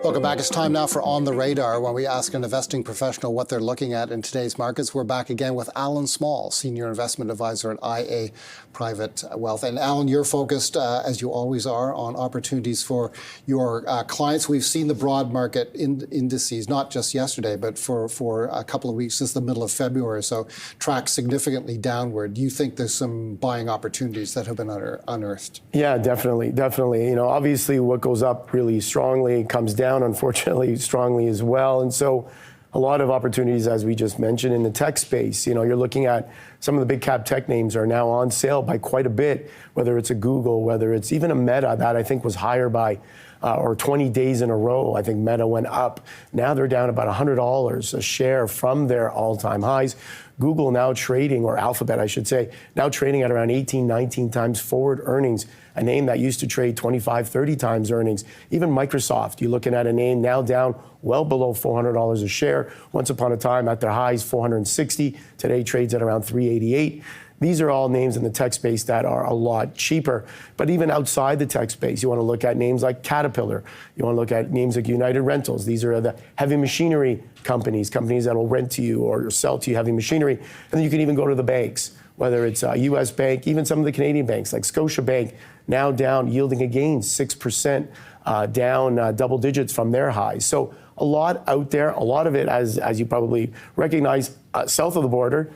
Welcome back. It's time now for On the Radar, when we ask an investing professional what they're looking at in today's markets. We're back again with Allan Small, Senior Investment Advisor at IA Private Wealth. And Allan, you're focused, as you always are, on opportunities for your clients. We've seen the broad market indices, not just yesterday, but for a couple of weeks since the middle of February, so track significantly downward. Do you think there's some buying opportunities that have been unearthed? Yeah, definitely. You know, obviously what goes up really strongly comes down, unfortunately, strongly as well. And so a lot of opportunities, as we just mentioned, in the tech space. You know, you're looking at some of the big cap tech names are now on sale by quite a bit, whether it's a Google, whether it's even a Meta that I think was higher by or 20 days in a row. I think Meta went up. Now they're down about $100 a share from their all-time highs. Google now trading, or Alphabet, I should say, now trading at around 18, 19 times forward earnings, a name that used to trade 25, 30 times earnings. Even Microsoft, you're looking at a name now down well below $400 a share. Once upon a time at their highs, 460. Today trades at around 388. These are all names in the tech space that are a lot cheaper. But even outside the tech space, you want to look at names like Caterpillar. You want to look at names like United Rentals. These are the heavy machinery companies that will rent to you or sell to you heavy machinery. And then you can even go to the banks, whether it's a U.S. bank, even some of the Canadian banks like Scotiabank, now down, yielding a gain, 6% down, double digits from their highs. So a lot out there, a lot of it, as you probably recognize, south of the border,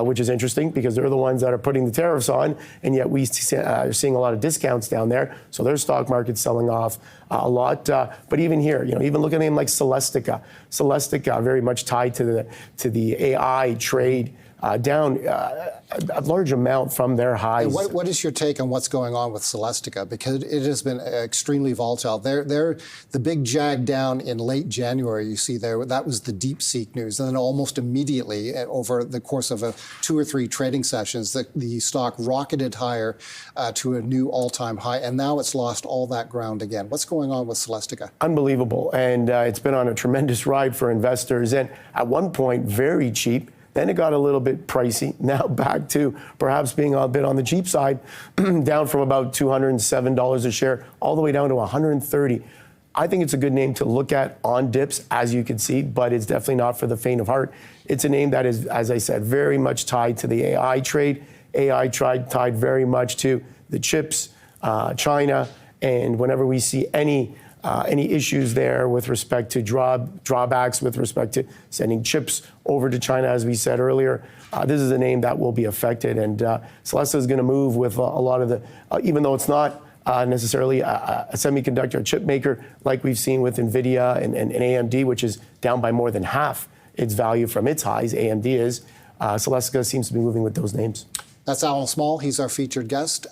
which is interesting because they're the ones that are putting the tariffs on, and yet we are seeing a lot of discounts down there. So their stock market's selling off a lot. But even here, you know, even look at a name like Celestica. Celestica, very much tied to the AI trade, down a large amount from their highs. And what is your take on what's going on with Celestica? Because it has been extremely volatile. They're the big jag down in late January, you see there, that was the DeepSeek news. And then almost immediately, over the course of 2 or 3 trading sessions, the stock rocketed higher to a new all-time high. And now it's lost all that ground again. What's going on with Celestica? Unbelievable. And it's been on a tremendous ride for investors. And at one point, very cheap. Then it got a little bit pricey. Now back to perhaps being a bit on the cheap side, down from about $207 a share all the way down to $130. I think it's a good name to look at on dips, as you can see, but it's definitely not for the faint of heart. It's a name that is, as I said, very much tied to the AI trade. AI tied very much to the chips, China, and whenever we see any issues there with respect to drawbacks with respect to sending chips over to China, as we said earlier, this is a name that will be affected. And Celestica is going to move with a lot of the, even though it's not necessarily a semiconductor chip maker like we've seen with NVIDIA and AMD, which is down by more than half its value from its highs, AMD is. Celestica seems to be moving with those names. That's Allan Small. He's our featured guest.